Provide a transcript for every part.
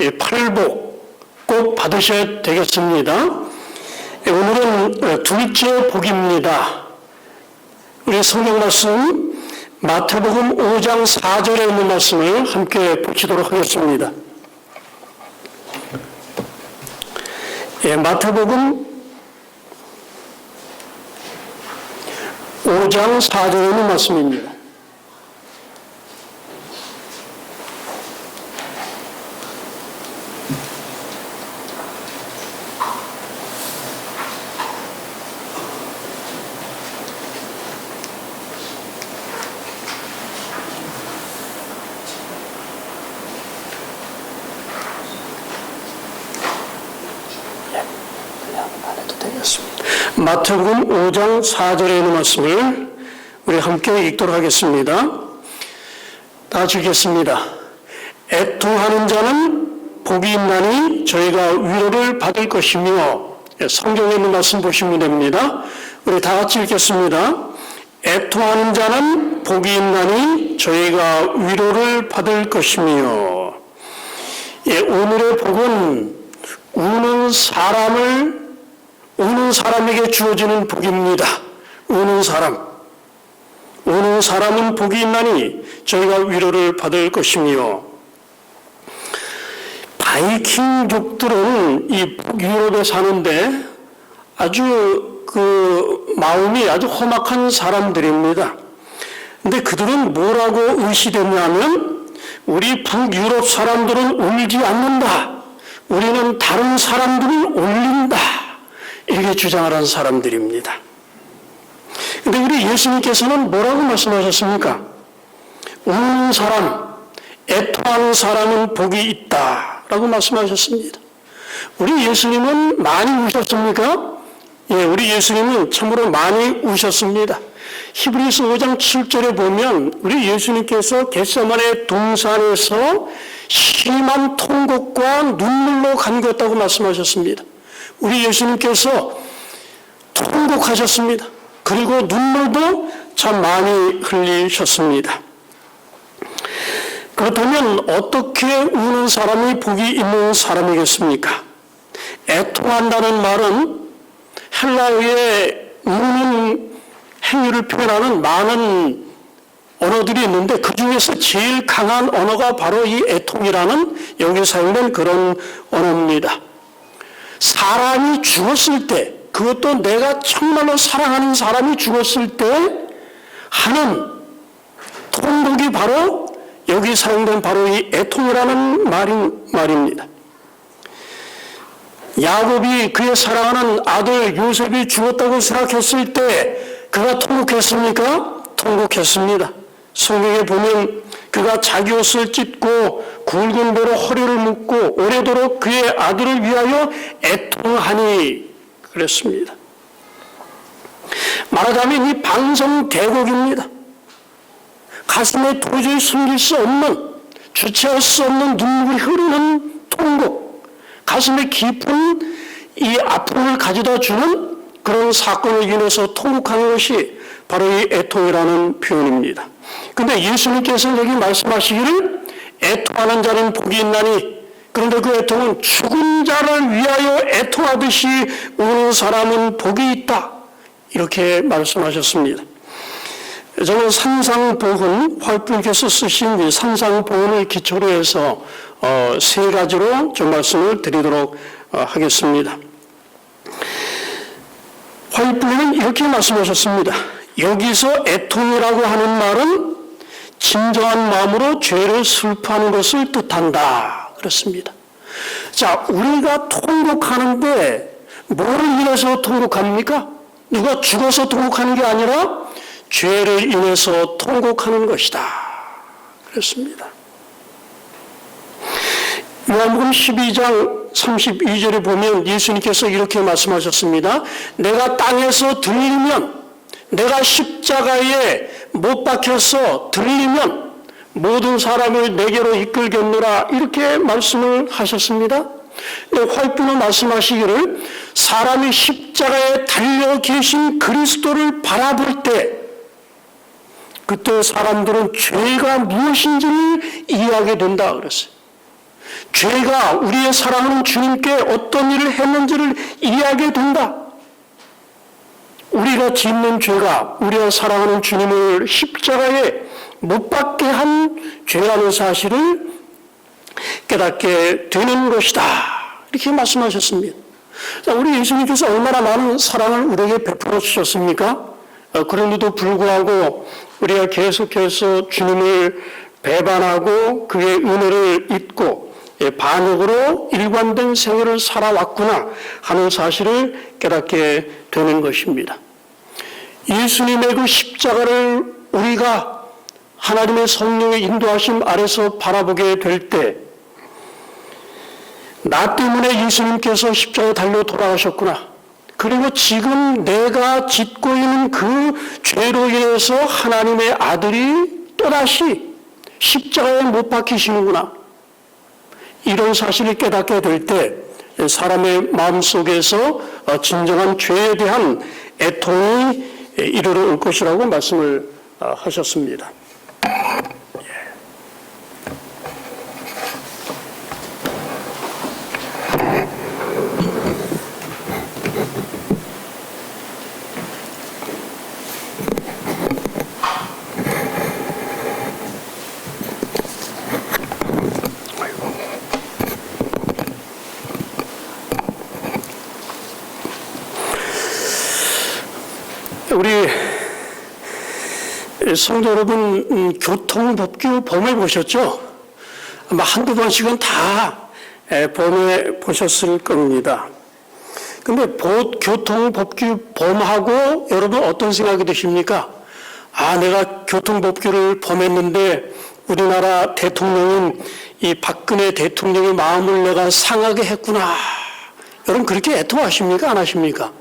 팔복 꼭 받으셔야 되겠습니다. 오늘은 둘째 복입니다. 우리 성경 말씀 마태복음 5장 4절에 있는 말씀을 함께 보시도록 하겠습니다. 마태복음 5장 4절에 있는 말씀입니다. 마태복음 5장 4절에 있는 말씀을 우리 함께 읽도록 하겠습니다. 다 같이 읽겠습니다. 애통하는 자는 복이 있나니 저희가 위로를 받을 것이며, 성경에 있는 말씀 보시면 됩니다. 우리 다 같이 읽겠습니다. 애통하는 자는 복이 있나니 저희가 위로를 받을 것이며. 오늘의 복은 우는 사람에게 주어지는 복입니다. 우는 사람은 복이 있나니 저희가 위로를 받을 것이며. 바이킹족들은 이 북유럽에 사는데 아주 마음이 아주 험악한 사람들입니다. 근데 그들은 뭐라고 의시됐냐면, 우리 북유럽 사람들은 울지 않는다, 우리는 다른 사람들을 울린다, 이렇게 주장을 하는 사람들입니다. 근데 우리 예수님께서는 뭐라고 말씀하셨습니까? 우는 사람, 애통하는 사람은 복이 있다라고 말씀하셨습니다. 우리 예수님은 많이 우셨습니까? 우리 예수님은 참으로 많이 우셨습니다. 히브리서 5장 7절에 보면 우리 예수님께서 겟세마네 동산에서 심한 통곡과 눈물로 감겼다고 말씀하셨습니다. 우리 예수님께서 통곡하셨습니다. 그리고 눈물도 참 많이 흘리셨습니다. 그렇다면 어떻게 우는 사람이 복이 있는 사람이겠습니까? 애통한다는 말은 헬라어에 우는 행위를 표현하는 많은 언어들이 있는데, 그 중에서 제일 강한 언어가 바로 이 애통이라는 여기 사용된 그런 언어입니다. 사람이 죽었을 때, 그것도 내가 정말로 사랑하는 사람이 죽었을 때 하는 통곡이 바로 여기 사용된 바로 이 애통이라는 말입니다. 야곱이 그의 사랑하는 아들 요셉이 죽었다고 생각했을 때 그가 통곡했습니까? 통곡했습니다. 성경에 보면 그가 자기 옷을 찢고 굵은 배로 허리를 묶고 오래도록 그의 아들을 위하여 애통하니 그랬습니다. 말하자면 이 방성대곡입니다. 가슴에 도저히 숨길 수 없는, 주체할 수 없는 눈물이 흐르는 통곡, 가슴에 깊은 이 아픔을 가져다 주는 그런 사건을 인해서 통곡하는 것이 바로 이 애통이라는 표현입니다. 그런데 예수님께서 여기 말씀하시기를 애통하는 자는 복이 있나니, 그런데 그 애통은 죽은 자를 위하여 애통하듯이 우는 사람은 복이 있다, 이렇게 말씀하셨습니다. 저는 산상보훈, 화이트님께서 쓰신 이 산상보훈을 기초로 해서 세 가지로 좀 말씀을 드리도록 하겠습니다. 화이트님은 이렇게 말씀하셨습니다. 여기서 애통이라고 하는 말은 진정한 마음으로 죄를 슬퍼하는 것을 뜻한다, 그렇습니다. 자, 우리가 통곡하는데 뭐를 인해서 통곡합니까? 누가 죽어서 통곡하는 게 아니라 죄를 인해서 통곡하는 것이다, 그렇습니다. 요한복음 12장 32절에 보면 예수님께서 이렇게 말씀하셨습니다. 내가 땅에서 들리면, 내가 십자가에 못 박혀서 들리면 모든 사람을 내게로 이끌겠노라, 이렇게 말씀을 하셨습니다. 화이트는 말씀하시기를 사람이 십자가에 달려 계신 그리스도를 바라볼 때 그때 사람들은 죄가 무엇인지를 이해하게 된다 그랬어요. 죄가 우리의 사랑하는 주님께 어떤 일을 했는지를 이해하게 된다. 우리가 짓는 죄가 우리가 사랑하는 주님을 십자가에 못 박게 한 죄라는 사실을 깨닫게 되는 것이다. 이렇게 말씀하셨습니다. 자, 우리 예수님께서 얼마나 많은 사랑을 우리에게 베풀어 주셨습니까? 그런데도 불구하고 우리가 계속해서 주님을 배반하고 그의 은혜를 잊고 반역으로 일관된 생활을 살아왔구나 하는 사실을 깨닫게 되는 것입니다. 예수님의 그 십자가를 우리가 하나님의 성령의 인도하심 아래서 바라보게 될 때, 나 때문에 예수님께서 십자가에 달려 돌아가셨구나. 그리고 지금 내가 짓고 있는 그 죄로 인해서 하나님의 아들이 또다시 십자가에 못 박히시는구나. 이런 사실을 깨닫게 될 때 사람의 마음속에서 진정한 죄에 대한 애통이 이르러 올 것이라고 말씀을 하셨습니다. 우리 성도 여러분, 교통법규 범해 보셨죠? 아마 한두 번씩은 다 범해 보셨을 겁니다. 근데 교통법규 범하고 여러분 어떤 생각이 드십니까? 아, 내가 교통법규를 범했는데 우리나라 대통령인 이 박근혜 대통령의 마음을 내가 상하게 했구나. 여러분 그렇게 애통하십니까? 안 하십니까?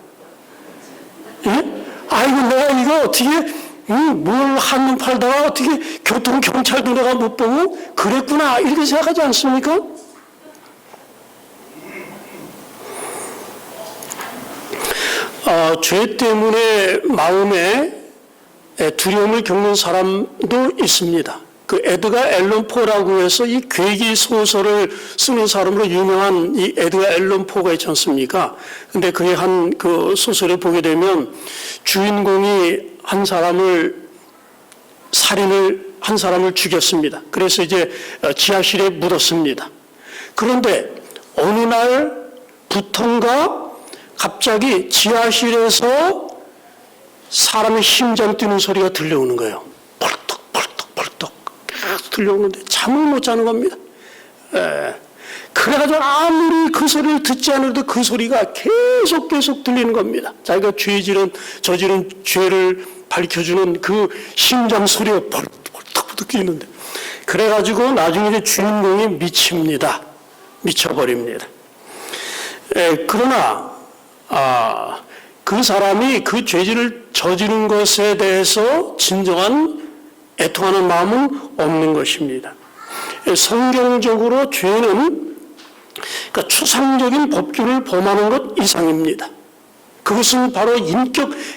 예? 아이고, 내가 이거 어떻게, 뭘 한눈 팔다가 어떻게 교통경찰도 내가 못 보고 그랬구나. 이렇게 생각하지 않습니까? 죄 때문에 마음에 두려움을 겪는 사람도 있습니다. 그 에드가 앨런 포라고 해서 이 괴기 소설을 쓰는 사람으로 유명한 이 에드가 앨런 포가 있지 않습니까? 근데 그의 한 그 소설을 보게 되면 주인공이 한 사람을 죽였습니다. 그래서 이제 지하실에 묻었습니다. 그런데 어느 날부턴가 갑자기 지하실에서 사람의 심장 뛰는 소리가 들려오는 거예요. 들려오는데 잠을 못 자는 겁니다. 그래가지고 아무리 그 소리를 듣지 않아도 그 소리가 계속 들리는 겁니다. 자기가 저지른 죄를 밝혀주는 그 심장 소리가 벌떡벌떡 뛰는데, 그래가지고 나중에 이제 주인공이 미쳐버립니다. 그러나 그 사람이 그 죄질을 저지른 것에 대해서 진정한 애통하는 마음은 없는 것입니다. 성경적으로 죄는 그러니까 추상적인 법규를 범하는 것 이상입니다. 그것은 바로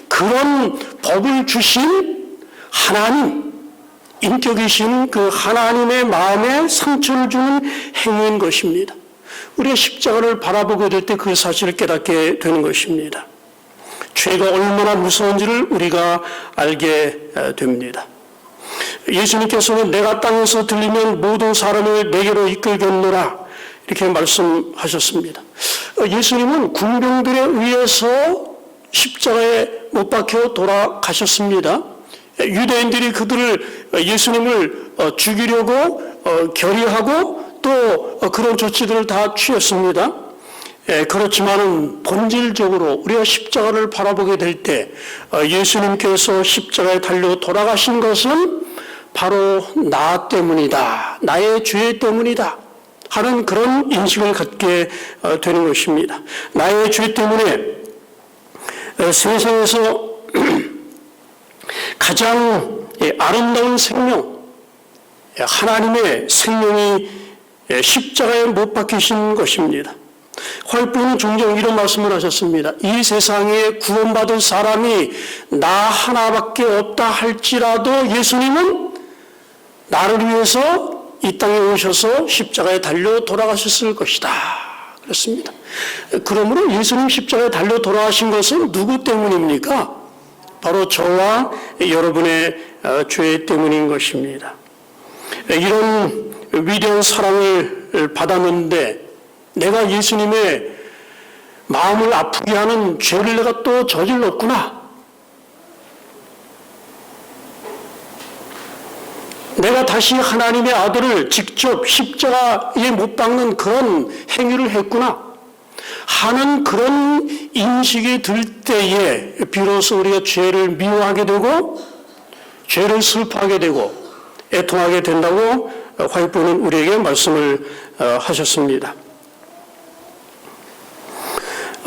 그런 법을 주신 하나님, 인격이신 그 하나님의 마음에 상처를 주는 행위인 것입니다. 우리가 십자가를 바라보게 될 때 그 사실을 깨닫게 되는 것입니다. 죄가 얼마나 무서운지를 우리가 알게 됩니다. 예수님께서는 내가 땅에서 들리면 모든 사람을 내게로 이끌겠노라 이렇게 말씀하셨습니다. 예수님은 군병들에 의해서 십자가에 못 박혀 돌아가셨습니다. 유대인들이 예수님을 죽이려고 결의하고 또 그런 조치들을 다 취했습니다. 그렇지만은 본질적으로 우리가 십자가를 바라보게 될 때 예수님께서 십자가에 달려 돌아가신 것은 바로 나 때문이다. 나의 죄 때문이다. 하는 그런 인식을 갖게 되는 것입니다. 나의 죄 때문에 세상에서 가장 아름다운 생명, 하나님의 생명이 십자가에 못 박히신 것입니다. 활보는 종종 이런 말씀을 하셨습니다. 이 세상에 구원받을 사람이 나 하나밖에 없다 할지라도 예수님은 나를 위해서 이 땅에 오셔서 십자가에 달려 돌아가셨을 것이다. 그렇습니다. 그러므로 예수님 십자가에 달려 돌아가신 것은 누구 때문입니까? 바로 저와 여러분의 죄 때문인 것입니다. 이런 위대한 사랑을 받았는데 내가 예수님의 마음을 아프게 하는 죄를 내가 또 저질렀구나. 내가 다시 하나님의 아들을 직접 십자가에 못 박는 그런 행위를 했구나 하는 그런 인식이 들 때에 비로소 우리가 죄를 미워하게 되고 죄를 슬퍼하게 되고 애통하게 된다고 화이트보는 우리에게 말씀을 하셨습니다.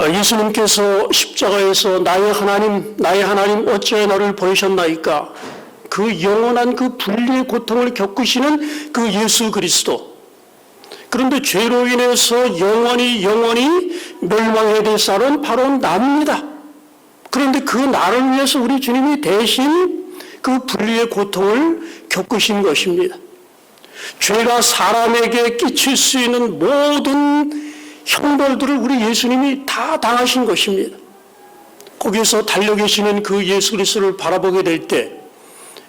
예수님께서 십자가에서 나의 하나님 어찌하여 나를 버리셨나이까 그 영원한 그 분리의 고통을 겪으시는 그 예수 그리스도. 그런데 죄로 인해서 영원히 멸망해야 될 사람은 바로 나입니다. 그런데 그 나를 위해서 우리 주님이 대신 그 분리의 고통을 겪으신 것입니다. 죄가 사람에게 끼칠 수 있는 모든 형벌들을 우리 예수님이 다 당하신 것입니다. 거기서 달려 계시는 그 예수 그리스도를 바라보게 될 때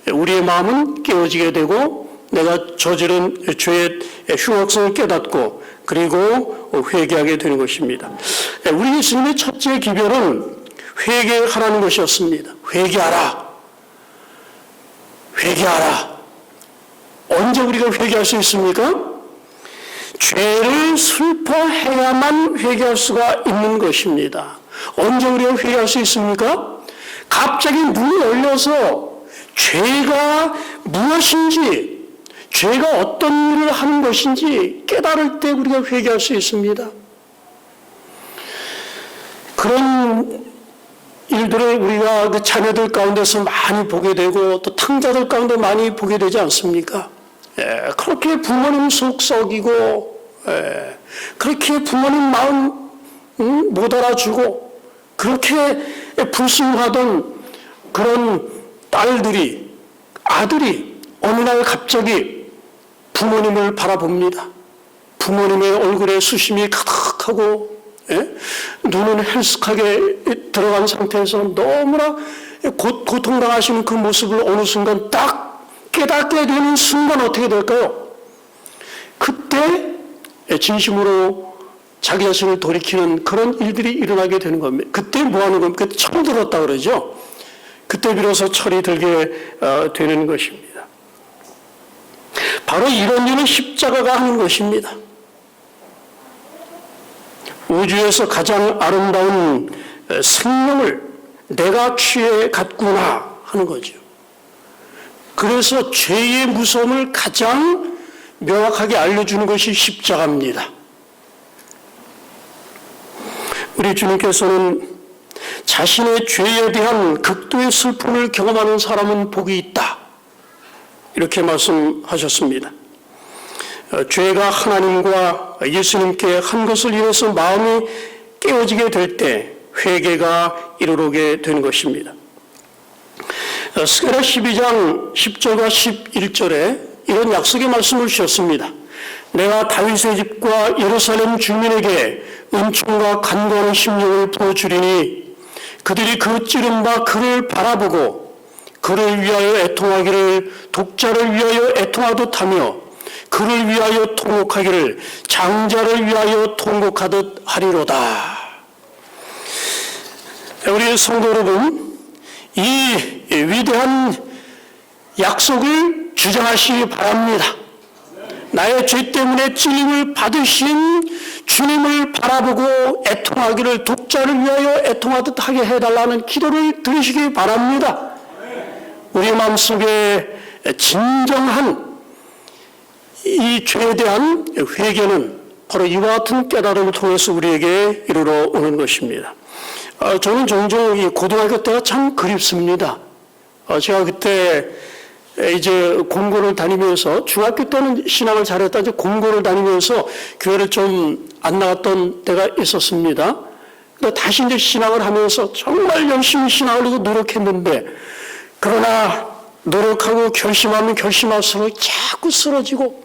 우리의 마음은 깨어지게 되고 내가 저지른 죄의 흉악성을 깨닫고 그리고 회개하게 되는 것입니다. 우리 예수님의 첫째 기별은 회개하라는 것이었습니다. 회개하라. 회개하라. 언제 우리가 회개할 수 있습니까? 죄를 슬퍼해야만 회개할 수가 있는 것입니다. 언제 우리가 회개할 수 있습니까? 갑자기 눈이 열려서 죄가 무엇인지, 죄가 어떤 일을 하는 것인지 깨달을 때 우리가 회개할 수 있습니다. 그런 일들을 우리가 그 자녀들 가운데서 많이 보게 되고 또 탕자들 가운데 많이 보게 되지 않습니까? 그렇게 부모님 속 썩이고 그렇게 부모님 마음 못 알아주고 그렇게 불순하던 그런 딸들이 아들이 어느 날 갑자기 부모님을 바라봅니다. 부모님의 얼굴에 수심이 가득하고 눈은 헬쓱하게 들어간 상태에서 너무나 고통당하시는 그 모습을 어느 순간 딱 깨닫게 되는 순간 어떻게 될까요? 그때 진심으로 자기 자신을 돌이키는 그런 일들이 일어나게 되는 겁니다. 그때 뭐 하는 겁니까? 그때 철 들었다 그러죠. 그때 비로소 철이 들게 되는 것입니다. 바로 이런 일은 십자가가 하는 것입니다. 우주에서 가장 아름다운 생명을 내가 취해 갔구나 하는 거죠. 그래서 죄의 무서움을 가장 명확하게 알려주는 것이 십자가입니다. 우리 주님께서는 자신의 죄에 대한 극도의 슬픔을 경험하는 사람은 복이 있다. 이렇게 말씀하셨습니다. 죄가 하나님과 예수님께 한 것을 인해서 마음이 깨어지게 될 때 회개가 이르게 되는 것입니다. 스가랴 12장 10절과 11절에 이런 약속의 말씀을 주셨습니다. 내가 다윗의 집과 예루살렘 주민에게 은총과 간구하는 심령을 부어주리니 그들이 그 찌른 바 그를 바라보고 그를 위하여 애통하기를 독자를 위하여 애통하듯 하며 그를 위하여 통곡하기를 장자를 위하여 통곡하듯 하리로다. 우리 성도 여러분, 이 위대한 약속을 주장하시기 바랍니다. 나의 죄 때문에 찔림을 받으신 주님을 바라보고 애통하기를 독자를 위하여 애통하듯 하게 해달라는 기도를 드리시기 바랍니다. 우리 마음속에 진정한 이 죄에 대한 회개는 바로 이와 같은 깨달음을 통해서 우리에게 이르러 오는 것입니다. 저는 종종 이 고등학교 때가 참 그립습니다. 제가 그때 이제 공고를 다니면서 중학교 때는 신앙을 잘했다 이제 공고를 다니면서 교회를 좀 안 나갔던 때가 있었습니다. 근데 다시 이제 신앙을 하면서 정말 열심히 신앙을 하고 노력했는데 그러나 노력하고 결심하면 결심할수록 자꾸 쓰러지고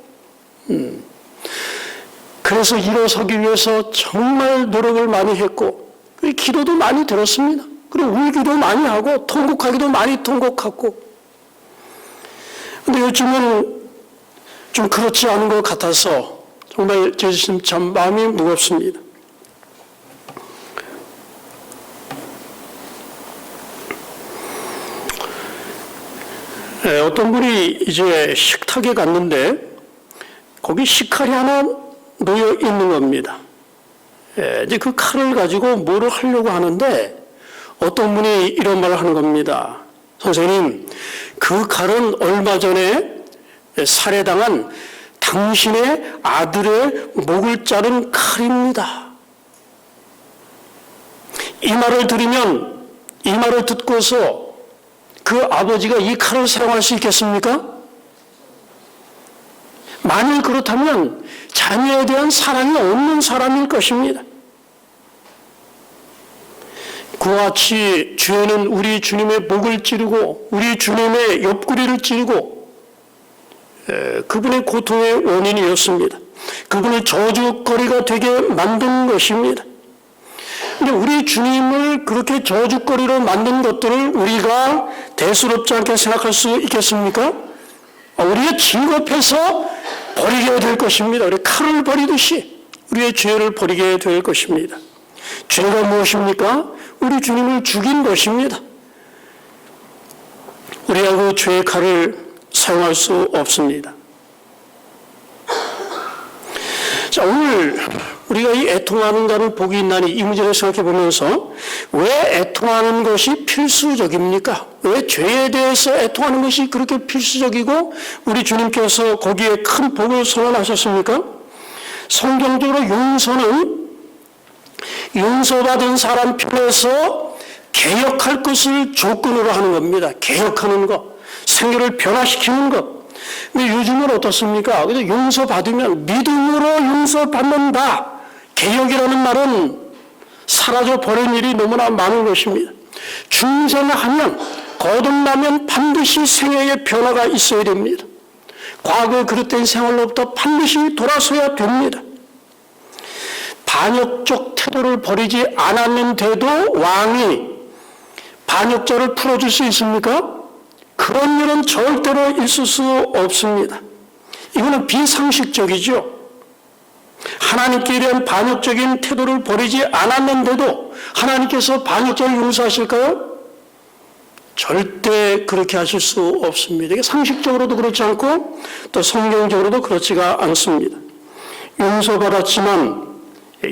그래서 일어서기 위해서 정말 노력을 많이 했고, 기도도 많이 들었습니다. 그리고 울기도 많이 하고, 통곡하기도 많이 통곡하고. 근데 요즘은 좀 그렇지 않은 것 같아서 정말 제 자신 참 마음이 무겁습니다. 어떤 분이 이제 식탁에 갔는데 거기 식칼이 하나 놓여 있는 겁니다. 이제 그 칼을 가지고 뭐를 하려고 하는데 어떤 분이 이런 말을 하는 겁니다. 선생님, 그 칼은 얼마 전에 살해당한 당신의 아들의 목을 자른 칼입니다. 이 말을 들으면, 이 말을 듣고서 그 아버지가 이 칼을 사용할 수 있겠습니까? 만일 그렇다면 자녀에 대한 사랑이 없는 사람일 것입니다. 그와 같이 죄는 우리 주님의 목을 찌르고 우리 주님의 옆구리를 찌르고 그분의 고통의 원인이었습니다. 그분을 저주거리가 되게 만든 것입니다. 근데 우리 주님을 그렇게 저주거리로 만든 것들을 우리가 대수롭지 않게 생각할 수 있겠습니까? 우리가 진급해서 버리게 될 것입니다. 우리 칼을 버리듯이 우리의 죄를 버리게 될 것입니다. 죄가 무엇입니까? 우리 주님을 죽인 것입니다. 우리가 그 죄의 칼을 사용할 수 없습니다. 자, 오늘 우리가 이 애통하는가를 복이 있나니 이 문제를 생각해 보면서 왜 애통하는 것이 필수적입니까? 왜 죄에 대해서 애통하는 것이 그렇게 필수적이고 우리 주님께서 거기에 큰 복을 선언하셨습니까? 성경적으로 용서는 용서받은 사람 편에서 개혁할 것을 조건으로 하는 겁니다. 개혁하는 것, 생애를 변화시키는 것. 근데 요즘은 어떻습니까? 그래서 용서받으면 믿음으로 용서받는다. 개혁이라는 말은 사라져 버린 일이 너무나 많은 것입니다. 중생하면, 거듭나면 반드시 생애의 변화가 있어야 됩니다. 과거 그릇된 생활로부터 반드시 돌아서야 됩니다. 반역적 태도를 버리지 않았는데도 왕이 반역자를 풀어줄 수 있습니까? 그런 일은 절대로 있을 수 없습니다. 이거는 비상식적이죠. 하나님께 대한 반역적인 태도를 버리지 않았는데도 하나님께서 반역자를 용서하실까요? 절대 그렇게 하실 수 없습니다. 이게 상식적으로도 그렇지 않고 또 성경적으로도 그렇지가 않습니다. 용서받았지만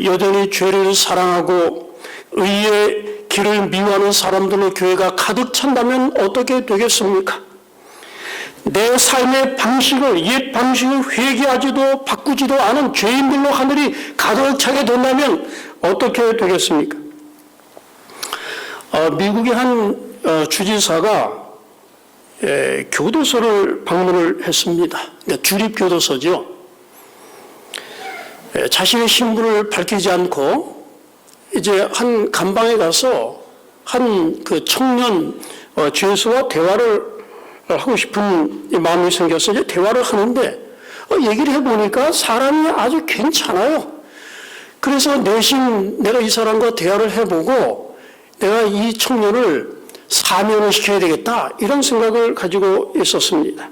여전히 죄를 사랑하고 의의 길을 미워하는 사람들로 교회가 가득 찬다면 어떻게 되겠습니까? 내 삶의 방식을, 옛 방식을 회개하지도 바꾸지도 않은 죄인들로 하늘이 가득 차게 된다면 어떻게 되겠습니까? 미국의 한 주지사가 교도소를 방문을 했습니다. 그러니까 주립교도소죠. 자신의 신분을 밝히지 않고 이제 한 감방에 가서 한 그 청년 죄수와 대화를 하고 싶은 마음이 생겨서 이제 대화를 하는데 얘기를 해보니까 사람이 아주 괜찮아요. 그래서 내심 내가 이 사람과 대화를 해보고 내가 이 청년을 사면을 시켜야 되겠다 이런 생각을 가지고 있었습니다.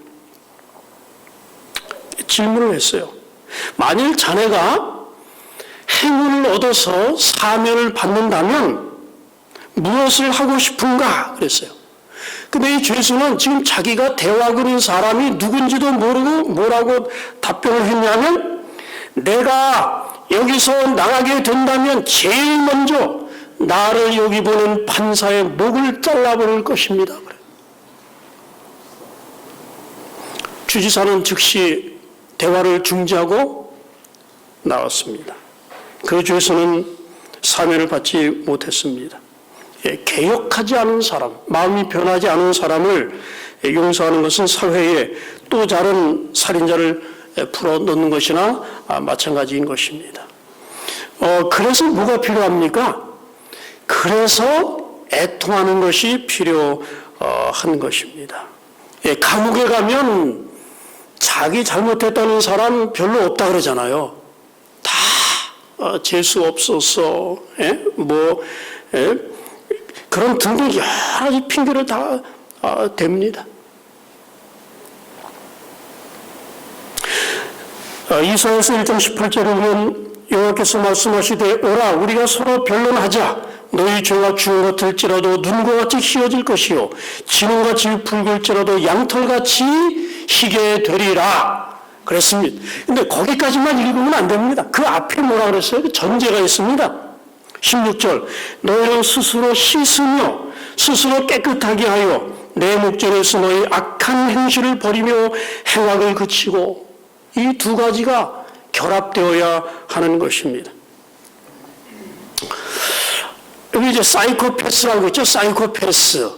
질문을 했어요. 만일 자네가 행운을 얻어서 사면을 받는다면 무엇을 하고 싶은가? 그랬어요. 근데 이 죄수는 지금 자기가 대화 그린 사람이 누군지도 모르고 뭐라고 답변을 했냐면 내가 여기서 나가게 된다면 제일 먼저 나를 여기 보낸 판사의 목을 잘라버릴 것입니다. 주지사는 즉시 대화를 중지하고 나왔습니다. 그 죄수는 사면을 받지 못했습니다. 개혁하지 않은 사람, 마음이 변하지 않은 사람을 용서하는 것은 사회에 또 다른 살인자를 풀어넣는 것이나 마찬가지인 것입니다. 그래서 뭐가 필요합니까? 그래서 애통하는 것이 필요한 것입니다. 감옥에 가면 자기 잘못했다는 사람 별로 없다 그러잖아요. 다 재수 없어서 그런 등등 여러 가지 핑계를 다 댑니다. 이사야서 1장 18절에 보면 여호와께서 말씀하시되 오라 우리가 서로 변론하자. 너희 죄가 주어 같을지라도 눈과 같이 희어질 것이요 진홍같이 붉을지라도 양털같이 희게 되리라 그랬습니다. 근데 거기까지만 읽으면 안 됩니다. 그 앞에 뭐라 그랬어요? 그 전제가 있습니다. 16절 너희는 스스로 씻으며 스스로 깨끗하게 하여 내 목전에서 너희 악한 행실을 버리며 행악을 그치고 이 두 가지가 결합되어야 하는 것입니다. 여기 이제 사이코패스라고 있죠. 사이코패스.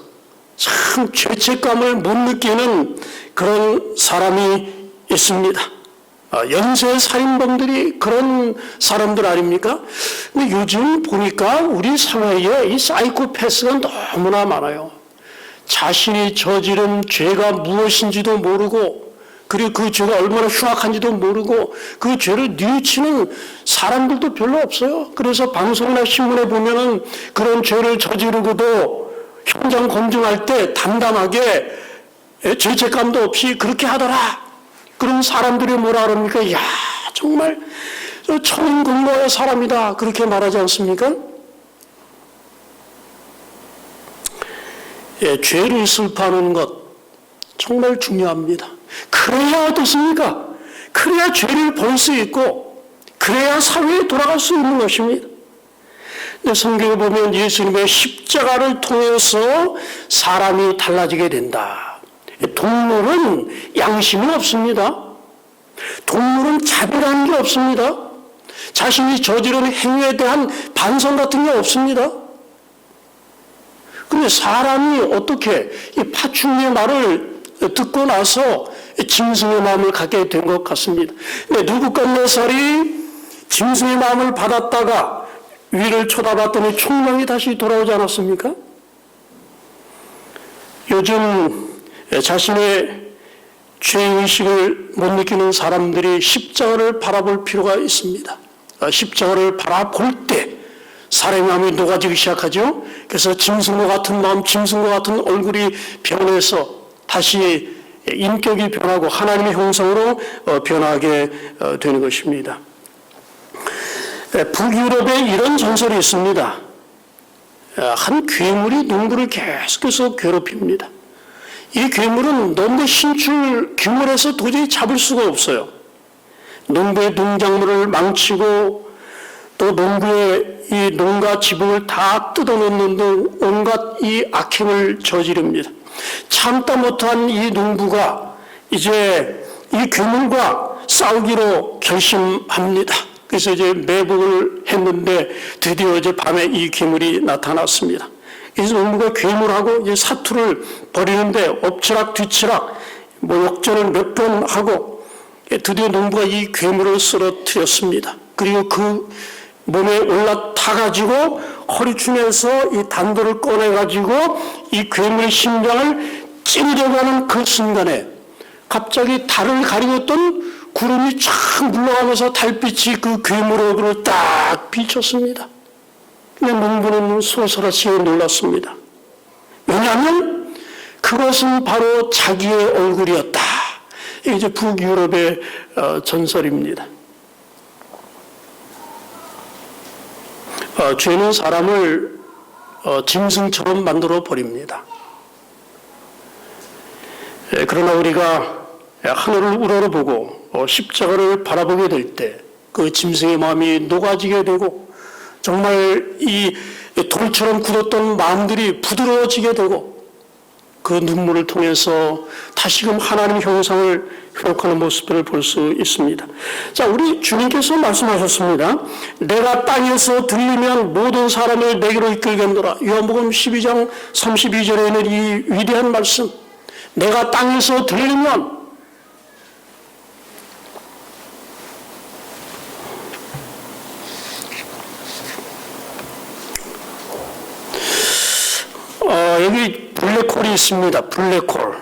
참 죄책감을 못 느끼는 그런 사람이 있습니다. 연쇄 살인범들이 그런 사람들 아닙니까? 근데 요즘 보니까 우리 사회에 이 사이코패스가 너무나 많아요. 자신이 저지른 죄가 무엇인지도 모르고 그리고 그 죄가 얼마나 흉악한지도 모르고 그 죄를 뉘우치는 사람들도 별로 없어요. 그래서 방송이나 신문에 보면은 그런 죄를 저지르고도 현장 검증할 때 담담하게 죄책감도 없이 그렇게 하더라. 그런 사람들이 뭐라 그럽니까? 야 정말 천인공노의 사람이다. 그렇게 말하지 않습니까? 죄를 슬퍼하는 것 정말 중요합니다. 그래야 어떻습니까? 그래야 죄를 볼 수 있고 그래야 사회에 돌아갈 수 있는 것입니다. 근데 성경에 보면 예수님의 십자가를 통해서 사람이 달라지게 된다. 동물은 양심이 없습니다. 동물은 자비라는 게 없습니다. 자신이 저지른 행위에 대한 반성 같은 게 없습니다. 근데 사람이 어떻게 이 파충류의 말을 듣고 나서 짐승의 마음을 갖게 된 것 같습니다. 느부갓네살이 짐승의 마음을 받았다가 위를 쳐다봤더니 총명이 다시 돌아오지 않았습니까? 요즘 자신의 죄의식을 못 느끼는 사람들이 십자가를 바라볼 필요가 있습니다. 십자가를 바라볼 때 사람의 마음이 녹아지기 시작하죠. 그래서 짐승과 같은 마음, 짐승과 같은 얼굴이 변해서 다시 인격이 변하고 하나님의 형상으로 변하게 되는 것입니다. 북유럽에 이런 전설이 있습니다. 한 괴물이 농부를 계속해서 괴롭힙니다. 이 괴물은 농부의 신출 규모에서 도저히 잡을 수가 없어요. 농부의 농작물을 망치고 또 농부의 이 농가 지붕을 다 뜯어놓는 등 온갖 이 악행을 저지릅니다. 참다 못한 이 농부가 이제 이 괴물과 싸우기로 결심합니다. 그래서 이제 매복을 했는데 드디어 이제 밤에 이 괴물이 나타났습니다. 그래서 농부가 괴물하고 이제 사투를 벌이는데 엎치락 뒤치락 역전을 몇 번 하고 드디어 농부가 이 괴물을 쓰러뜨렸습니다. 그리고 그 몸에 올라타가지고 허리춤에서 이 단도를 꺼내가지고 이 괴물의 심장을 찌르려가는 그 순간에 갑자기 달을 가리웠던 구름이 쫙 물러가면서 달빛이 그 괴물 얼굴을 딱 비쳤습니다. 근데 농부는 소설하시게 놀랐습니다. 왜냐하면 그것은 바로 자기의 얼굴이었다. 이게 이제 북유럽의 전설입니다. 죄는 사람을 짐승처럼 만들어 버립니다. 그러나 우리가 하늘을 우러러보고 십자가를 바라보게 될 때 그 짐승의 마음이 녹아지게 되고 정말 이 돌처럼 굳었던 마음들이 부드러워지게 되고 그 눈물을 통해서 다시금 하나님의 형상을 회복하는 모습을 볼 수 있습니다. 자, 우리 주님께서 말씀하셨습니다. 내가 땅에서 들리면 모든 사람을 내게로 이끌겠노라. 요한복음 12장 32절에 있는 이 위대한 말씀. 내가 땅에서 들리면 여기 블랙홀이 있습니다. 블랙홀.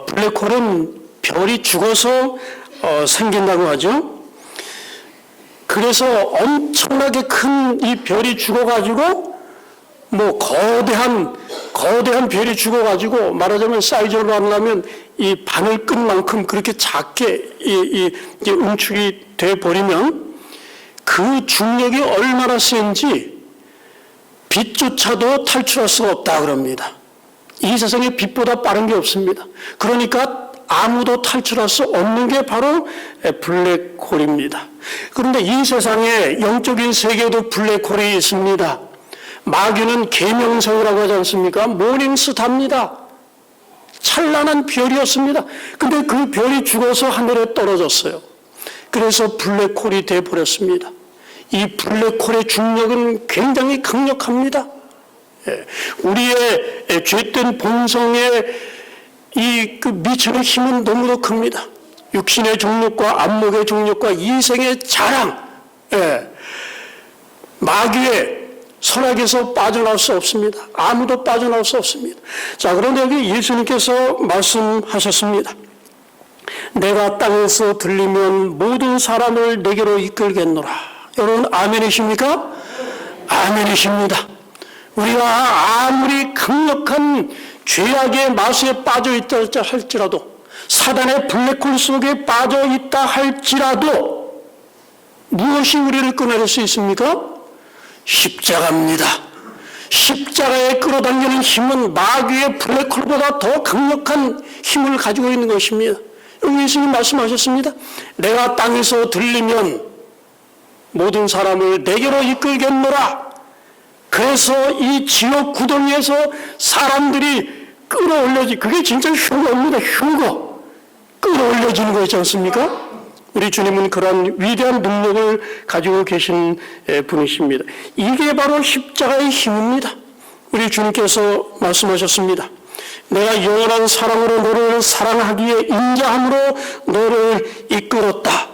블랙홀은 별이 죽어서 생긴다고 하죠. 그래서 엄청나게 큰 이 별이 죽어가지고 뭐 거대한 별이 죽어가지고 말하자면 사이즈로 하려면 이 바늘끈만큼 그렇게 작게 이제 응축이 돼 버리면 그 중력이 얼마나 센지 빛조차도 탈출할 수가 없다 그럽니다. 이 세상에 빛보다 빠른 게 없습니다. 그러니까 아무도 탈출할 수 없는 게 바로 블랙홀입니다. 그런데 이 세상에 영적인 세계에도 블랙홀이 있습니다. 마귀는 계명성이라고 하지 않습니까? 모닝스타입니다. 찬란한 별이었습니다. 근데 그 별이 죽어서 하늘에 떨어졌어요. 그래서 블랙홀이 되어버렸습니다. 이 블랙홀의 중력은 굉장히 강력합니다. 우리의 죄된 본성의 그 미치는 힘은 너무도 큽니다. 육신의 정욕과 안목의 정욕과 이생의 자랑, 마귀의 선악에서 빠져나올 수 없습니다. 아무도 빠져나올 수 없습니다. 자, 그런데 여기 예수님께서 말씀하셨습니다. 내가 땅에서 들리면 모든 사람을 내게로 이끌겠노라. 여러분 아멘이십니까? 아멘이십니다. 우리가 아무리 강력한 죄악의 마수에 빠져 있다 할지라도, 사단의 블랙홀 속에 빠져 있다 할지라도 무엇이 우리를 끊어낼 수 있습니까? 십자가입니다. 십자가에 끌어당기는 힘은 마귀의 블랙홀보다 더 강력한 힘을 가지고 있는 것입니다. 여기 예수님 말씀하셨습니다. 내가 땅에서 들리면 모든 사람을 내게로 이끌겠노라. 그래서 이 지옥 구덩이에서 사람들이 끌어올려지, 그게 진짜 휴거입니다. 휴거. 끌어올려지는 거 있지 않습니까? 우리 주님은 그런 위대한 능력을 가지고 계신 분이십니다. 이게 바로 십자가의 힘입니다. 우리 주님께서 말씀하셨습니다. 내가 영원한 사랑으로 너를 사랑하기에 인자함으로 너를 이끌었다.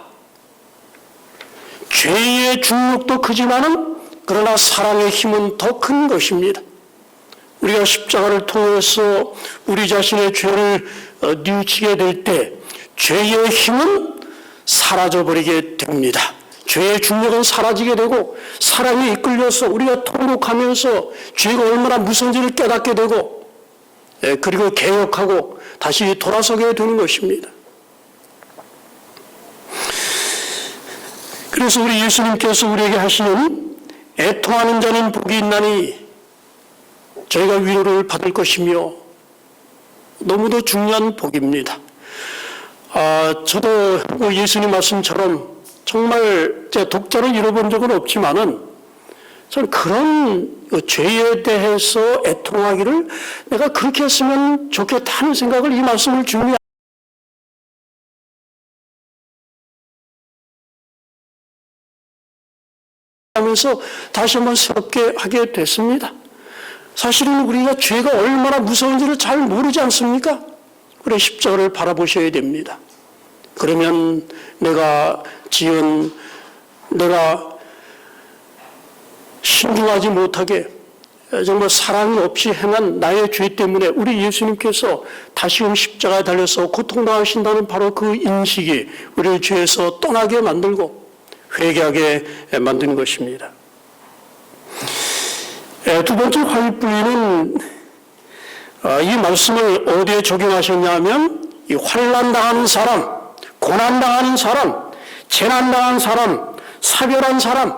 죄의 중력도 크지만은 그러나 사랑의 힘은 더 큰 것입니다. 우리가 십자가를 통해서 우리 자신의 죄를 뉘우치게 될 때 죄의 힘은 사라져버리게 됩니다. 죄의 중력은 사라지게 되고 사랑에 이끌려서 우리가 통곡하면서 죄가 얼마나 무서운지를 깨닫게 되고 그리고 개혁하고 다시 돌아서게 되는 것입니다. 그래서 우리 예수님께서 우리에게 하시는 애통하는 자는 복이 있나니 저희가 위로를 받을 것이며, 너무도 중요한 복입니다. 저도 예수님 말씀처럼 정말 제 독자를 잃어본 적은 없지만은 저는 그런 죄에 대해서 애통하기를 내가 그렇게 했으면 좋겠다는 생각을 이 말씀을 준비하면서 다시 한번 새롭게 하게 됐습니다. 사실은 우리가 죄가 얼마나 무서운지를 잘 모르지 않습니까? 그래 십자가를 바라보셔야 됩니다. 그러면 내가 신중하지 못하게 정말 사랑 없이 행한 나의 죄 때문에 우리 예수님께서 다시금 십자가에 달려서 고통당하신다는 바로 그 인식이 우리를 죄에서 떠나게 만들고 회개하게 만드는 것입니다. 두 번째 화윗부인은 이 말씀을 어디에 적용하셨냐 하면 이 환난당하는 사람, 고난당하는 사람, 재난당한 사람, 사별한 사람,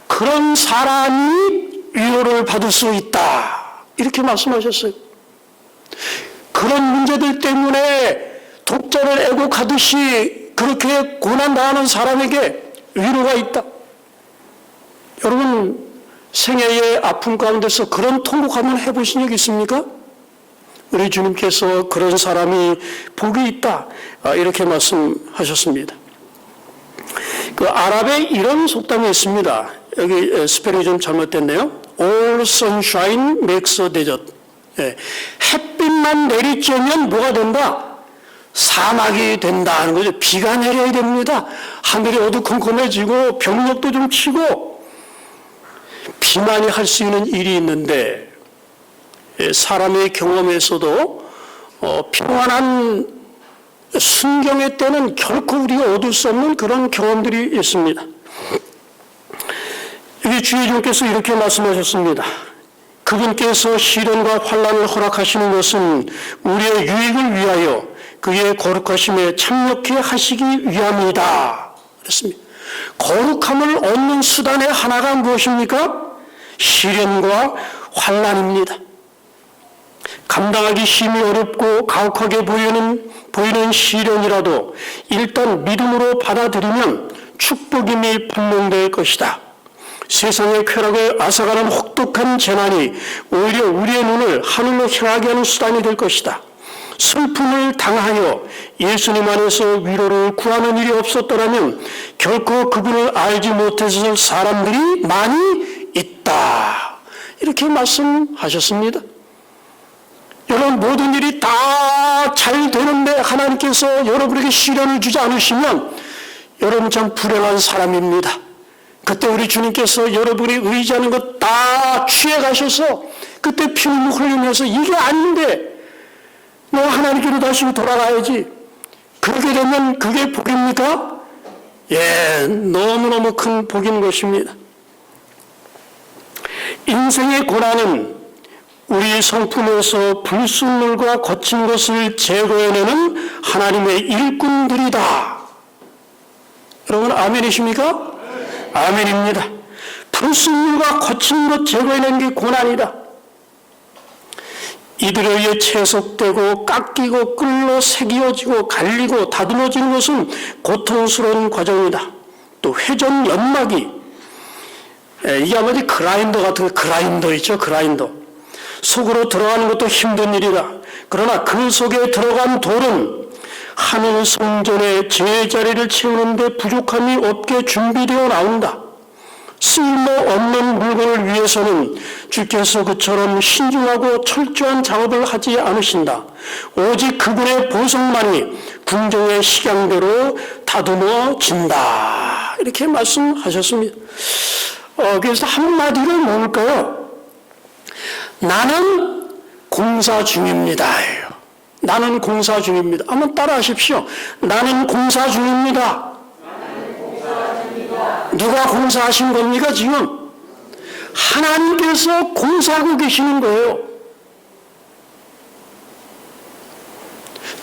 그런 사람이 위로를 받을 수 있다. 이렇게 말씀하셨어요. 그런 문제들 때문에 독자를 애곡하듯이 그렇게 고난당하는 사람에게 위로가 있다. 여러분 생애의 아픔 가운데서 그런 통곡 한번 해보신 적 있습니까? 우리 주님께서 그런 사람이 복이 있다. 이렇게 말씀하셨습니다. 그 아랍에 이런 속담이 있습니다. 여기 스펠링이 좀 잘못됐네요. All sunshine makes a desert. 햇빛만 내리쬐면 뭐가 된다? 사막이 된다 하는 거죠. 비가 내려야 됩니다. 하늘이 어두컴컴해지고 병력도 좀 치고 비만이 할 수 있는 일이 있는데 사람의 경험에서도 평안한 순경의 때는 결코 우리가 얻을 수 없는 그런 경험들이 있습니다. 여기 주 예수님께서 이렇게 말씀하셨습니다. 그분께서 시련과 환난을 허락하시는 것은 우리의 유익을 위하여 그의 거룩하심에 참여케 하시기 위함이다. 그랬습니다. 거룩함을 얻는 수단의 하나가 무엇입니까? 시련과 환난입니다. 감당하기 심히 어렵고 가혹하게 보이는 시련이라도 일단 믿음으로 받아들이면 축복임이 분명될 것이다. 세상의 쾌락을 앗아가는 혹독한 재난이 오히려 우리의 눈을 하늘로 향하게 하는 수단이 될 것이다. 슬픔을 당하여 예수님 안에서 위로를 구하는 일이 없었더라면 결코 그분을 알지 못했을 사람들이 많이 있다. 이렇게 말씀하셨습니다. 여러분, 모든 일이 다 잘 되는데 하나님께서 여러분에게 시련을 주지 않으시면 여러분 참 불행한 사람입니다. 그때 우리 주님께서 여러분이 의지하는 것 다 취해 가셔서 그때 피눈물 흘리면서 이게 아닌데 너 하나님께로 다시 돌아가야지. 그렇게 되면 그게 복입니까? 예, 너무너무 큰 복인 것입니다. 인생의 고난은 우리 성품에서 불순물과 거친 것을 제거해내는 하나님의 일꾼들이다. 여러분 아멘이십니까? 아멘입니다. 불순물과 거친 것 제거해내는 게 고난이다. 이들에 의해 채석되고 깎이고 끌로 새기어지고 갈리고 다듬어지는 것은 고통스러운 과정이다. 또 회전 연막이 이게 아마도 그라인더 같은 그라인더 있죠. 그라인더. 속으로 들어가는 것도 힘든 일이다. 그러나 그 속에 들어간 돌은 하늘 성전의 제자리를 채우는데 부족함이 없게 준비되어 나온다. 쓸모없는 물건을 위해서는 주께서 그처럼 신중하고 철저한 작업을 하지 않으신다. 오직 그분의 보석만이 궁정의 식양대로 다듬어진다. 이렇게 말씀하셨습니다. 그래서 한마디로 뭘까요? 나는 공사 중입니다. 나는 공사 중입니다. 한번 따라 하십시오. 나는 공사 중입니다. 누가 공사하신 겁니까 지금? 하나님께서 공사하고 계시는 거예요.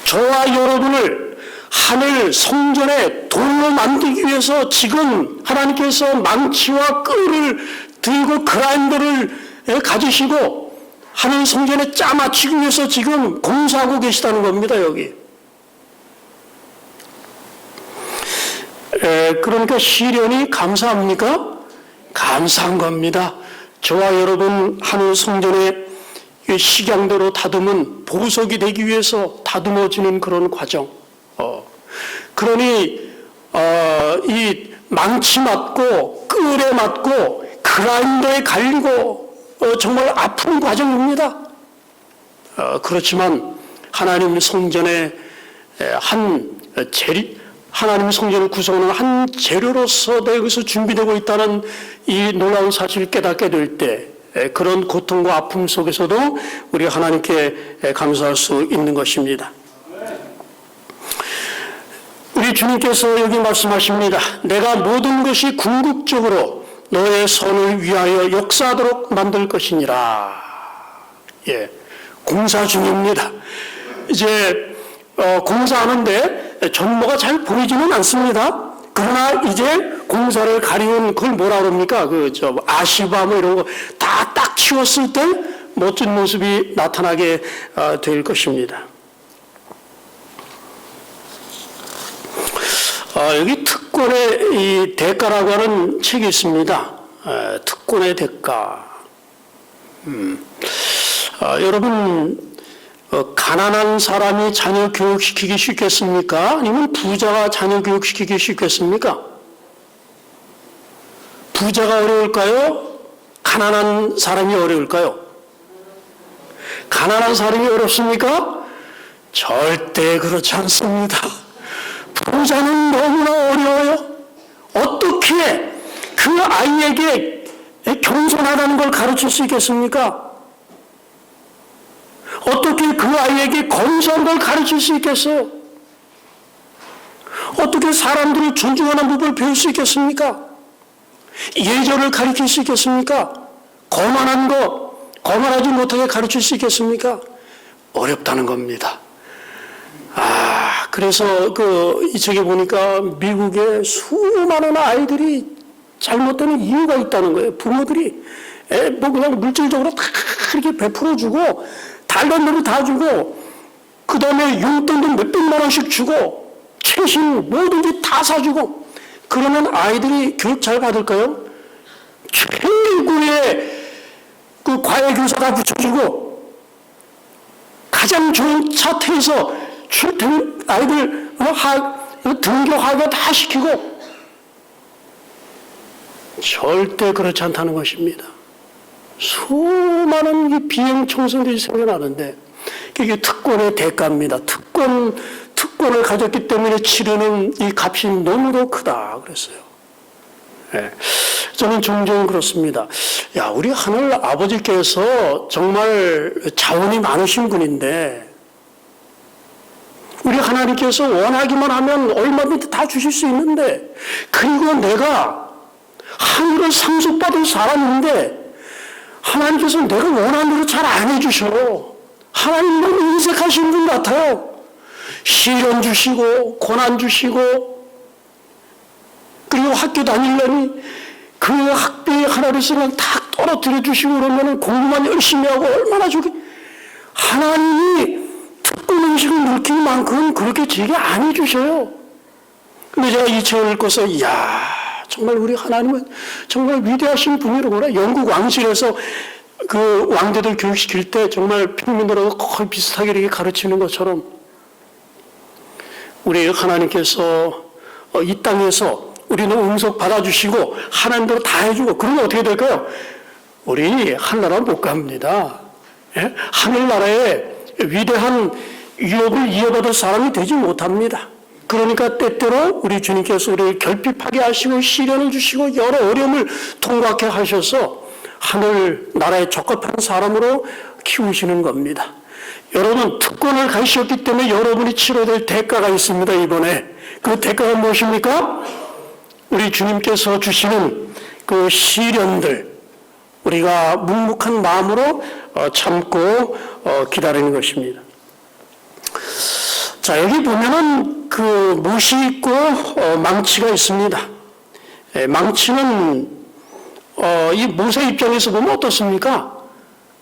저와 여러분을 하늘 성전에 돌로 만들기 위해서 지금 하나님께서 망치와 끌을 들고 그라인더를 가지시고 하늘 성전에 짜맞추기 위해서 지금 공사하고 계시다는 겁니다. 여기. 그러니까 시련이 감사합니까? 감사한 겁니다. 저와 여러분 하늘 성전의 식양대로 다듬은 보석이 되기 위해서 다듬어지는 그런 과정. 그러니 이 망치 맞고 끌에 맞고 그라인더에 갈리고 정말 아픈 과정입니다. 그렇지만 하나님 성전의 하나님 성전을 구성하는 한 재료로서 여기서 준비되고 있다는 이 놀라운 사실을 깨닫게 될 때 그런 고통과 아픔 속에서도 우리 하나님께 감사할 수 있는 것입니다. 우리 주님께서 여기 말씀하십니다. 내가 모든 것이 궁극적으로 너의 선을 위하여 역사하도록 만들 것이니라. 예, 공사 중입니다. 이제 공사하는데 전모가 잘 보이지는 않습니다. 그러나 이제 공사를 가리운 그걸 뭐라 그럽니까? 아시바 뭐 이런 거 다 딱 치웠을 때 멋진 모습이 나타나게 될 것입니다. 여기 특권의 이 대가라고 하는 책이 있습니다. 특권의 대가. 여러분, 가난한 사람이 자녀 교육시키기 쉽겠습니까? 아니면 부자가 자녀 교육시키기 쉽겠습니까? 부자가 어려울까요? 가난한 사람이 어려울까요? 가난한 사람이 어렵습니까? 절대 그렇지 않습니다. 부자는 너무나 어려워요. 어떻게 그 아이에게 겸손하다는 걸 가르칠 수 있겠습니까? 어떻게 그 아이에게 건설한 걸 가르칠 수 있겠어요? 어떻게 사람들을 존중하는 법을 배울 수 있겠습니까? 예절을 가르칠 수 있겠습니까? 거만한 거, 거만하지 못하게 가르칠 수 있겠습니까? 어렵다는 겁니다. 그래서 저기 보니까 미국에 수많은 아이들이 잘못되는 이유가 있다는 거예요. 부모들이 뭐 그냥 물질적으로 다 이렇게 베풀어주고 달란 대로 다 주고 그 다음에 용돈도 몇백만 원씩 주고 최신 뭐든지 다 사주고 그러면 아이들이 교육 잘 받을까요? 최고의 그 과외 교사 다 붙여주고 가장 좋은 차트에서 아이들 등교 하교 다 시키고 절대 그렇지 않다는 것입니다. 수많은 비행 청소년들이 생겨나는데 이게 특권의 대가입니다. 특권을 가졌기 때문에 치르는 이 값이 너무도 크다 그랬어요. 네. 저는 종종 그렇습니다. 우리 하늘 아버지께서 정말 자원이 많으신 분인데 우리 하나님께서 원하기만 하면 얼마든지 다 주실 수 있는데 그리고 내가 하늘을 상속받은 사람인데 하나님께서 내가 원하는 대로 잘 안 해주셔. 하나님 너무 인색하신 분 같아요. 시련 주시고 고난 주시고 그리고 학교 다니려니 그 학비에 하나님께서 그냥 다 떨어뜨려 주시고 그러면 공부만 열심히 하고 얼마나 좋게 하나님이 특권 음식을 느끼만큼 그렇게 제게 안 해주셔요. 근데 제가 이 책을 읽고서 정말 우리 하나님은 정말 위대하신 분이로구나. 영국 왕실에서 그 왕대들 교육시킬 때 정말 평민들하고 거의 비슷하게 이렇게 가르치는 것처럼 우리 하나님께서 이 땅에서 우리는 응석 받아주시고 하나님대로 다 해주고 그러면 어떻게 될까요? 우리 하늘나라 못 갑니다. 하늘나라에 위대한 유업을 이어받을 사람이 되지 못합니다. 그러니까 때때로 우리 주님께서 우리를 결핍하게 하시고 시련을 주시고 여러 어려움을 통과하게 하셔서 하늘나라에 적합한 사람으로 키우시는 겁니다. 여러분 특권을 가지셨기 때문에 여러분이 치러야 될 대가가 있습니다. 이번에 그 대가가 무엇입니까? 우리 주님께서 주시는 그 시련들 우리가 묵묵한 마음으로 참고 기다리는 것입니다. 자, 여기 보면은 그 못이 있고 망치가 있습니다. 망치는 이 못의 입장에서 보면 어떻습니까?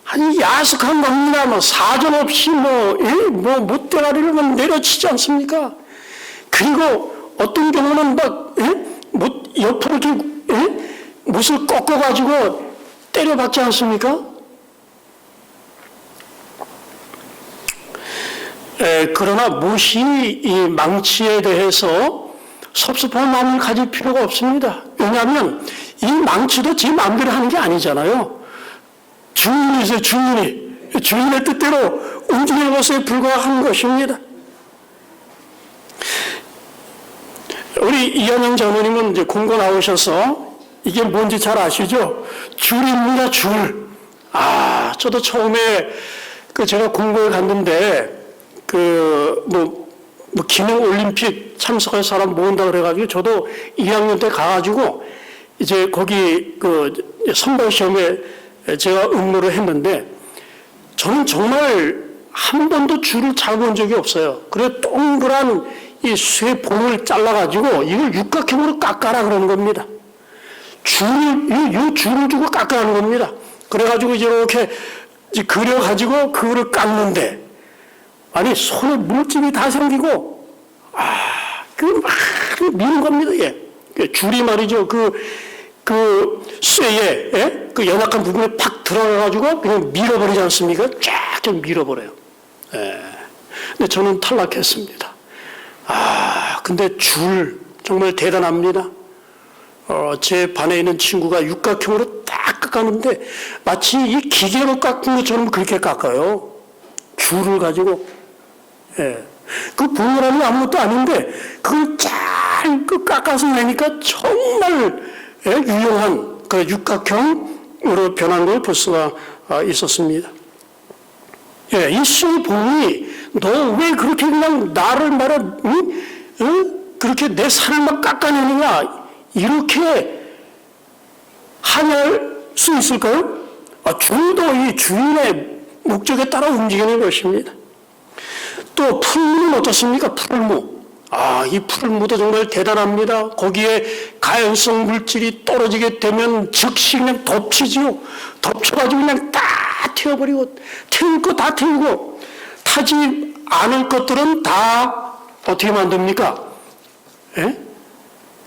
아니 야속한 겁니다. 뭐 사정 없이 못대가리를 내려치지 않습니까? 그리고 어떤 경우는 못 옆으로 이렇게 못을 꺾어가지고 때려박지 않습니까? 그러나 못이 이 망치에 대해서 섭섭한 마음을 가질 필요가 없습니다. 왜냐하면 이 망치도 제 마음대로 하는 게 아니잖아요. 주인이 있어요. 주인의 뜻대로 움직이는 것에 불과한 것입니다. 우리 이한영 장로님은 이제 공고 나오셔서 이게 뭔지 잘 아시죠? 줄입니다. 줄. 저도 처음에 제가 공고에 갔는데 기능 올림픽 참석할 사람 모은다 그래가지고 저도 2학년 때 가가지고 이제 거기 선발 시험에 제가 응모를 했는데 저는 정말 한 번도 줄을 잡아본 적이 없어요. 그래 동그란 이 쇠 봉을 잘라가지고 이걸 육각형으로 깎아라 그러는 겁니다. 이 줄을 주고 깎아라는 겁니다. 그래가지고 이제 이렇게 그려가지고 그거를 깎는데 아니 손에 물집이 다 생기고 막 미는 겁니다. 줄이 말이죠. 그 쇠에 그 연약한 부분에 팍 들어가가지고 그냥 밀어버리지 않습니까? 쫙 밀어버려요. 근데 저는 탈락했습니다. 근데 줄 정말 대단합니다. 제 반에 있는 친구가 육각형으로 딱 깎았는데 마치 이 기계로 깎은 것처럼 그렇게 깎아요. 줄을 가지고. 그 봉이라는 게 아무것도 아닌데 그걸 잘 깎아서 내니까 정말 유용한 그 육각형으로 변한 걸 볼 수가 있었습니다. 이 시봉이 너 왜 그렇게 그냥 나를 그렇게 내 살을 막 깎아내느냐, 이렇게 항의할 수 있을까요? 주인도 이 주인의 목적에 따라 움직이는 것입니다. 또 풀무는 어떻습니까? 풀무. 이 풀무도 정말 대단합니다. 거기에 가연성 물질이 떨어지게 되면 즉시 그냥 덮치지요. 덮쳐가지고 그냥 다 태워버리고, 태울 거 다 태우고, 타지 않을 것들은 다 어떻게 만듭니까?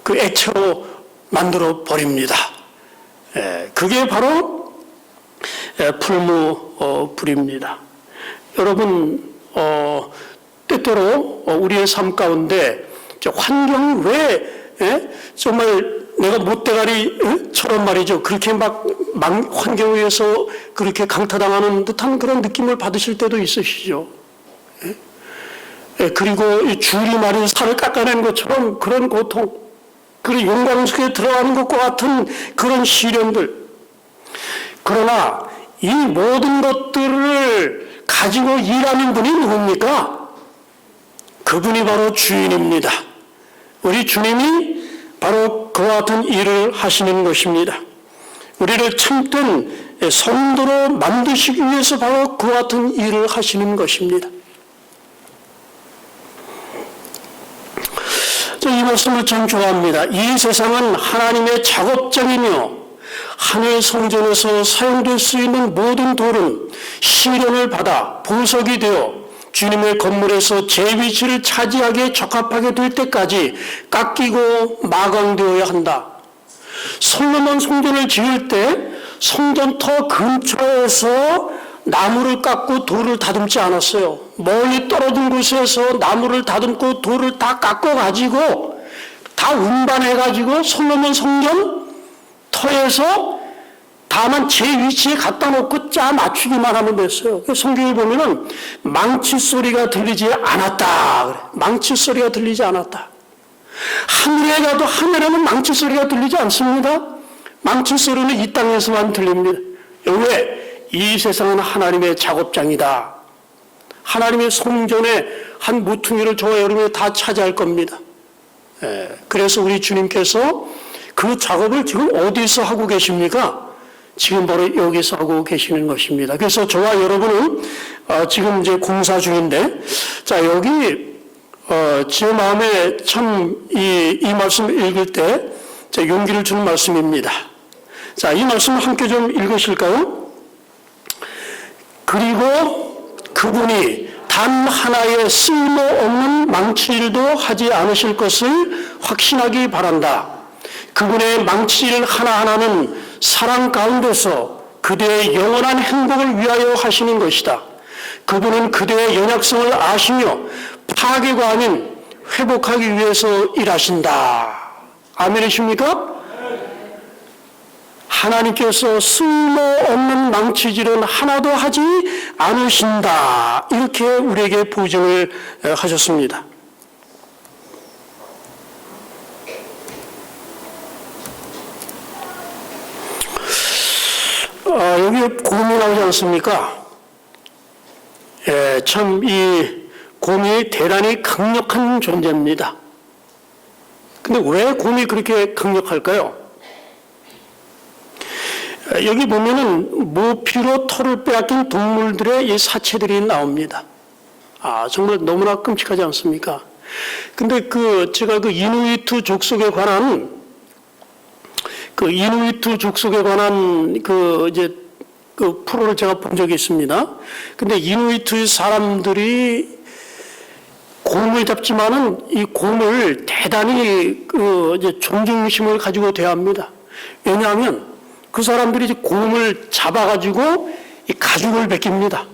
그 액체로 만들어 버립니다. 그게 바로 풀무 불입니다. 여러분, 때때로 우리의 삶 가운데 환경이 왜 정말 내가 못대가리처럼 말이죠. 그렇게 막 환경에 의해서 그렇게 강타당하는 듯한 그런 느낌을 받으실 때도 있으시죠. 그리고 줄이 마른 살을 깎아낸 것처럼 그런 고통, 그리고 용광 속에 들어가는 것과 같은 그런 시련들. 그러나 이 모든 것들을 가지고 일하는 분이 누굽니까? 그분이 바로 주인입니다. 우리 주님이 바로 그와 같은 일을 하시는 것입니다. 우리를 참된 성도로 만드시기 위해서 바로 그와 같은 일을 하시는 것입니다. 이 말씀을 참 좋아합니다. 이 세상은 하나님의 작업장이며 하늘 성전에서 사용될 수 있는 모든 돌은 시련을 받아 보석이 되어 주님의 건물에서 제 위치를 차지하기에 적합하게 될 때까지 깎이고 마감되어야 한다. 솔로몬 성전을 지을 때 성전터 근처에서 나무를 깎고 돌을 다듬지 않았어요. 멀리 떨어진 곳에서 나무를 다듬고 돌을 다 깎아가지고 다 운반해가지고 솔로몬 성전 터에서 다만 제 위치에 갖다 놓고 짜 맞추기만 하면 됐어요. 성경에 보면은 망치 소리가 들리지 않았다. 그래. 망치 소리가 들리지 않았다. 하늘에 가도 하늘에는 망치 소리가 들리지 않습니다. 망치 소리는 이 땅에서만 들립니다. 왜? 이 세상은 하나님의 작업장이다. 하나님의 성전의 한 모퉁이를 저와 여러분이 다 차지할 겁니다. 그래서 우리 주님께서 그 작업을 지금 어디서 하고 계십니까? 지금 바로 여기서 하고 계시는 것입니다. 그래서 저와 여러분은 지금 이제 공사 중인데, 자, 여기 제 마음에 참 이 말씀을 읽을 때 용기를 주는 말씀입니다. 자, 이 말씀을 함께 좀 읽으실까요? 그리고 그분이 단 하나의 쓸모없는 망치질도 하지 않으실 것을 확신하기 바란다. 그분의 망치질 하나하나는 사랑 가운데서 그대의 영원한 행복을 위하여 하시는 것이다. 그분은 그대의 연약성을 아시며 파괴가 아닌 회복하기 위해서 일하신다. 아멘이십니까? 하나님께서 쓸모없는 망치질은 하나도 하지 않으신다. 이렇게 우리에게 보증을 하셨습니다. 여기 곰이 나오지 않습니까? 참 이 곰이 대단히 강력한 존재입니다. 근데 왜 곰이 그렇게 강력할까요? 여기 보면은 모피로 털을 빼앗긴 동물들의 이 사체들이 나옵니다. 정말 너무나 끔찍하지 않습니까? 근데 제가 이누이트 족속에 관한 프로를 제가 본 적이 있습니다. 근데 이누이트 사람들이 곰을 잡지만은 이 곰을 대단히 존중심을 가지고 대합니다. 왜냐하면 그 사람들이 곰을 잡아가지고 이 가죽을 벗깁니다.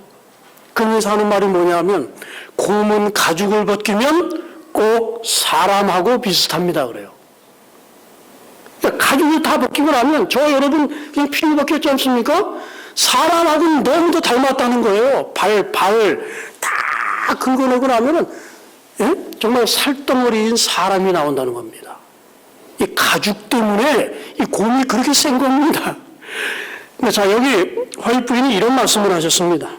그러면서 하는 말이 뭐냐면 곰은 가죽을 벗기면 꼭 사람하고 비슷합니다. 그래요. 그러니까 가죽을 다 벗기고 나면 여러분 그냥 피부 벗겼지 않습니까? 사람하고는 너무도 닮았다는 거예요. 발 다 긁어내고 나면은 정말 살덩어리인 사람이 나온다는 겁니다. 이 가죽 때문에 이 곰이 그렇게 센 겁니다. 자, 여기 화이트 부인이 이런 말씀을 하셨습니다.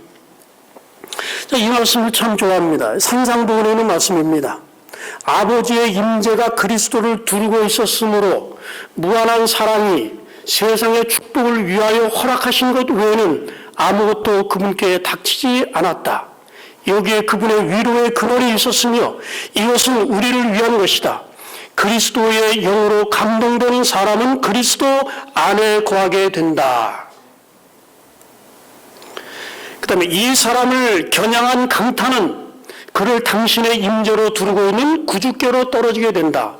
자, 이 말씀을 참 좋아합니다. 상상부원에 있는 말씀입니다. 아버지의 임재가 그리스도를 두르고 있었으므로 무한한 사랑이 세상의 축복을 위하여 허락하신 것 외에는 아무것도 그분께 닥치지 않았다. 여기에 그분의 위로의 근원이 있었으며 이것은 우리를 위한 것이다. 그리스도의 영으로 감동되는 사람은 그리스도 안에 거하게 된다. 그 다음에 이 사람을 겨냥한 강타는 그를 당신의 임재로 두르고 있는 구주께로 떨어지게 된다.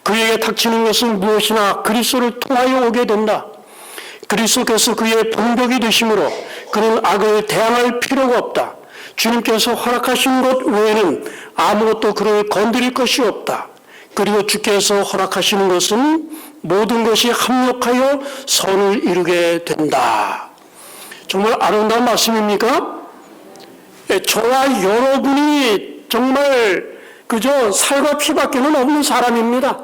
그에게 닥치는 것은 무엇이나 그리스도를 통하여 오게 된다. 그리스도께서 그의 방벽이 되심으로 그는 악을 대항할 필요가 없다. 주님께서 허락하신 것 외에는 아무것도 그를 건드릴 것이 없다. 그리고 주께서 허락하시는 것은 모든 것이 합력하여 선을 이루게 된다. 정말 아름다운 말씀입니까? 저와 여러분이 정말 그저 살과 피밖에는 없는 사람입니다.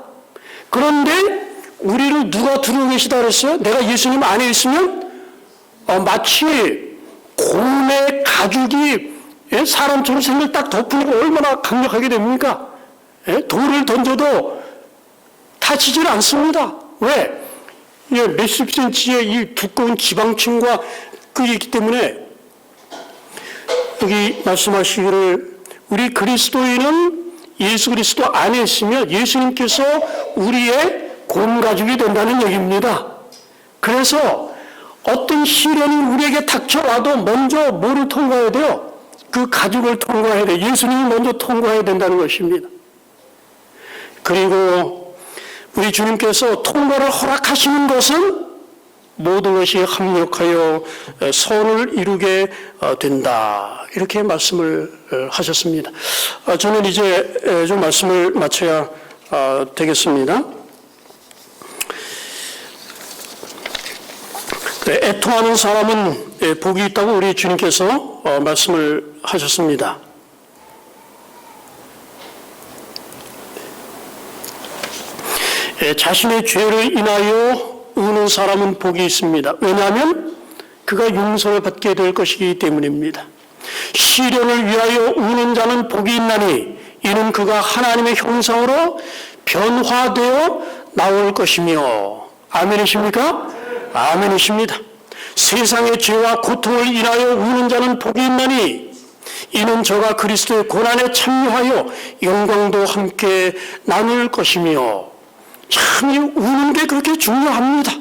그런데 우리를 누가 두르고 계시다 그랬어요? 내가 예수님 안에 있으면 마치 고음의 가죽이 사람처럼 생을 딱 덮으니까 얼마나 강력하게 됩니까? 돌을 던져도 다치질 않습니다. 왜? 몇십 센치의 이 두꺼운 지방층과 그게 있기 때문에 여기 말씀하시기를 우리 그리스도인은 예수 그리스도 안에 있으면 예수님께서 우리의 곰가죽이 된다는 얘기입니다. 그래서 어떤 시련이 우리에게 닥쳐와도 먼저 뭐를 통과해야 돼요? 그 가죽을 통과해야 돼요. 예수님이 먼저 통과해야 된다는 것입니다. 그리고 우리 주님께서 통과를 허락하시는 것은 모든 것이 합력하여 선을 이루게 된다. 이렇게 말씀을 하셨습니다. 저는 이제 좀 말씀을 마쳐야 되겠습니다. 애통하는 사람은 복이 있다고 우리 주님께서 말씀을 하셨습니다. 자신의 죄를 인하여 우는 사람은 복이 있습니다. 왜냐하면 그가 용서를 받게 될 것이기 때문입니다. 시련을 위하여 우는 자는 복이 있나니 이는 그가 하나님의 형상으로 변화되어 나올 것이며. 아멘이십니까? 아멘이십니다. 세상의 죄와 고통을 인하여 우는 자는 복이 있나니 이는 저가 그리스도의 고난에 참여하여 영광도 함께 나눌 것이며. 참 우는 게 그렇게 중요합니다.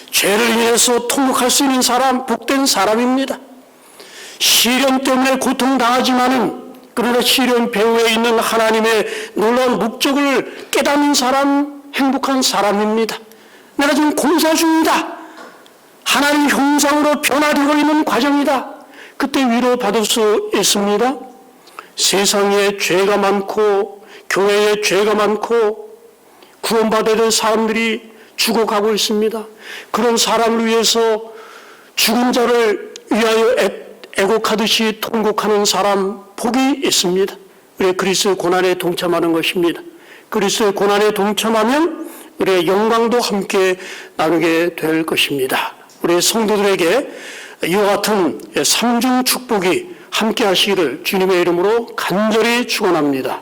죄를 인해서 통곡할 수 있는 사람 복된 사람입니다. 시련 때문에 고통당하지만은 그러나 시련 배후에 있는 하나님의 놀라운 목적을 깨닫는 사람 행복한 사람입니다. 내가 지금 공사 중이다. 하나님 형상으로 변화되고 있는 과정이다. 그때 위로받을 수 있습니다. 세상에 죄가 많고 교회에 죄가 많고 구원받아야 될 사람들이 죽어가고 있습니다. 그런 사람을 위해서 죽은 자를 위하여 애곡하듯이 통곡하는 사람 복이 있습니다. 우리 그리스도의 고난에 동참하는 것입니다. 그리스도의 고난에 동참하면 우리의 영광도 함께 나누게 될 것입니다. 우리 성도들에게 이와 같은 삼중 축복이 함께 하시기를 주님의 이름으로 간절히 축원합니다.